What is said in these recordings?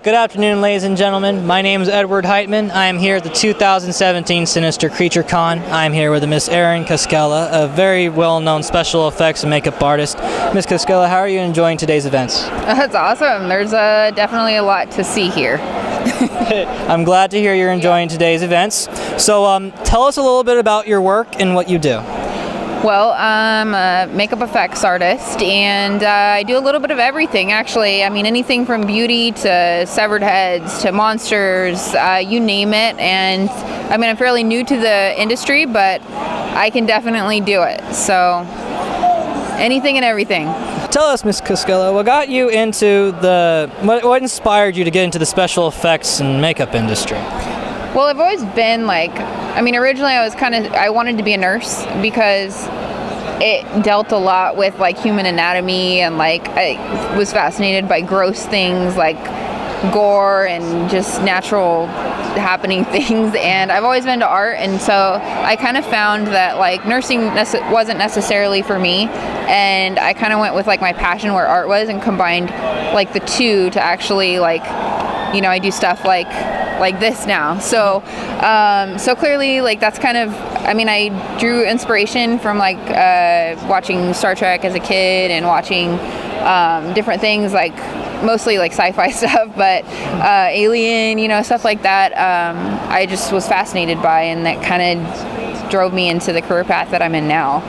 Good afternoon, ladies and gentlemen. My name is Edward Heitman. I am here at the 2017 Sinister Creature Con. I am here with Miss Erin Koastkilla, a very well-known special effects and makeup artist. Miss Koastkilla, how are you enjoying today's events? That's awesome. There's definitely a lot to see here. I'm glad to hear you're enjoying today's events. So tell us a little bit about your work and what you do. Well, I'm a makeup effects artist, and I do a little bit of everything, actually. I mean, anything from beauty to severed heads to monsters, you name it. And I mean, I'm fairly new to the industry, but I can definitely do it. So anything and everything. Tell us, Miss Koastkilla, what got you into what inspired you to get into the special effects and makeup industry? Well, I've always been originally I wanted to be a nurse because it dealt a lot with human anatomy, and I was fascinated by gross things like gore and just natural happening things. And I've always been into art, and so I kind of found that nursing wasn't necessarily for me, and I kind of went with my passion where art was and combined the two to actually I do stuff like this now. So clearly that's kind of, I drew inspiration from watching Star Trek as a kid and watching different things mostly sci-fi stuff, but Alien, stuff like that. I just was fascinated by, and that kind of drove me into the career path that I'm in now.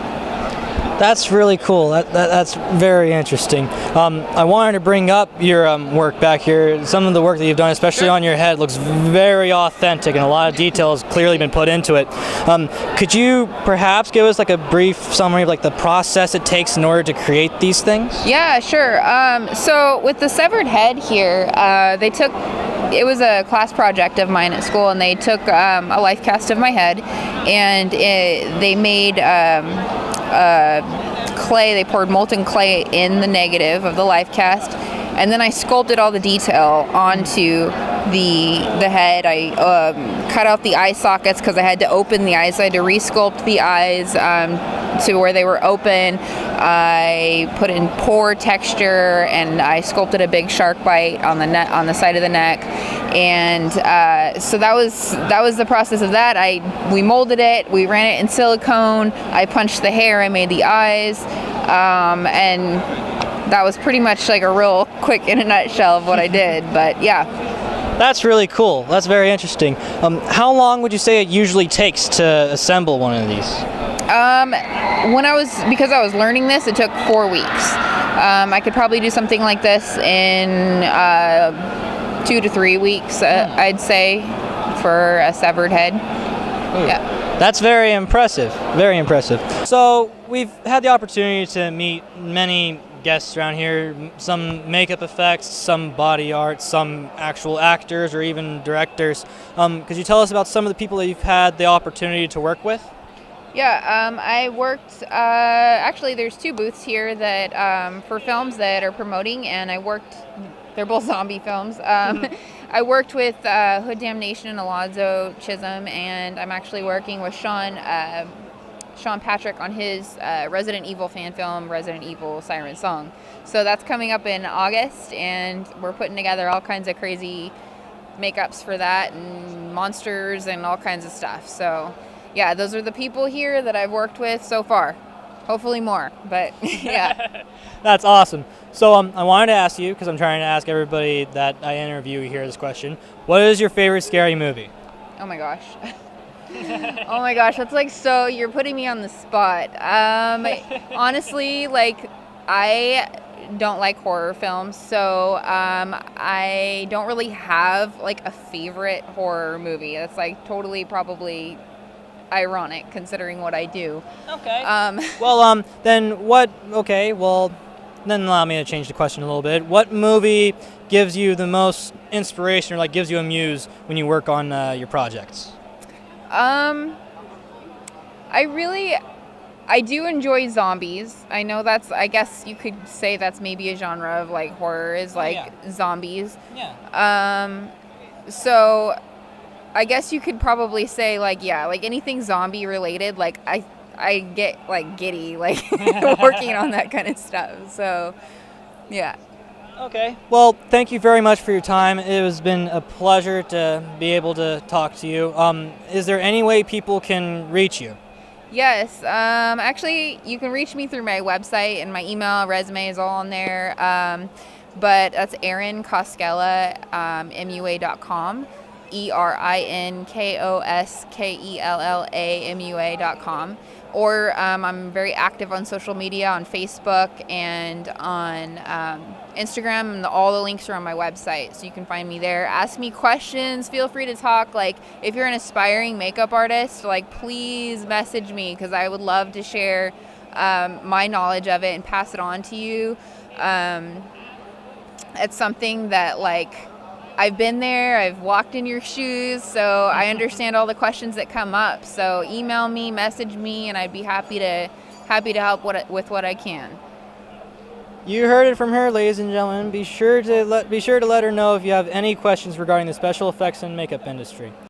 That's really cool. That's very interesting. I wanted to bring up your work back here. Some of the work that you've done, especially on your head, looks very authentic, and a lot of detail has clearly been put into it. Could you perhaps give us a brief summary of the process it takes in order to create these things? Yeah, sure. So with the severed head here, it was a class project of mine at school, and they took a life cast of my head, and they made clay. They poured molten clay in the negative of the life cast, and then I sculpted all the detail onto the head. I cut out the eye sockets because I had to open the eyes. I had to resculpt the eyes to where they were open. I put in pore texture, and I sculpted a big shark bite on the side of the neck. And so that was the process of that. We molded it, we ran it in silicone, I punched the hair, I made the eyes, and that was pretty much a real quick in a nutshell of what I did. But yeah. That's really cool. That's very interesting. How long would you say it usually takes to assemble one of these? Because I was learning this, it took 4 weeks. I could probably do something like this in 2 to 3 weeks, I'd say, for a severed head. Ooh. Yeah. That's very impressive. Very impressive. So we've had the opportunity to meet many guests around here, some makeup effects, some body art, some actual actors or even directors. Could you tell us about some of the people that you've had the opportunity to work with? Yeah, I worked, actually there's 2 booths here that for films that are promoting, and they're both zombie films. I worked with Hood Damnation and Alonzo Chisholm, and I'm actually working with Sean Patrick on his Resident Evil fan film, Resident Evil Siren Song. So that's coming up in August, and we're putting together all kinds of crazy makeups for that, and monsters and all kinds of stuff. So yeah, those are the people here that I've worked with so far. Hopefully more, but yeah. That's awesome. So I wanted to ask you, because I'm trying to ask everybody that I interview here this question, what is your favorite scary movie? Oh my gosh. Oh my gosh, that's so, you're putting me on the spot. Honestly, I don't like horror films, so I don't really have a favorite horror movie. That's totally probably ironic considering what I do. Okay. Then allow me to change the question a little bit. What movie gives you the most inspiration, or gives you a muse when you work on your projects? I do enjoy zombies. I know I guess you could say that's maybe a genre of horror is zombies. Yeah. So I guess you could probably say anything zombie related, I get giddy working on that kind of stuff. So yeah. Okay. Well, thank you very much for your time. It has been a pleasure to be able to talk to you. Is there any way people can reach you? Yes, actually, you can reach me through my website, and my email, resume is all on there. But that's Erin Koastkilla, MUA.com, ErinKoaskellaMUA.com. Or I'm very active on social media, on Facebook and on Instagram, and all the links are on my website, so you can find me there. Ask me questions. Feel free to talk. Like, if you're an aspiring makeup artist, like, please message me, because I would love to share my knowledge of it and pass it on to you. It's something that, like, I've been there, I've walked in your shoes, so I understand all the questions that come up. So email me, message me, and I'd be happy to help with what I can. You heard it from her, ladies and gentlemen. Be sure to let her know if you have any questions regarding the special effects and makeup industry.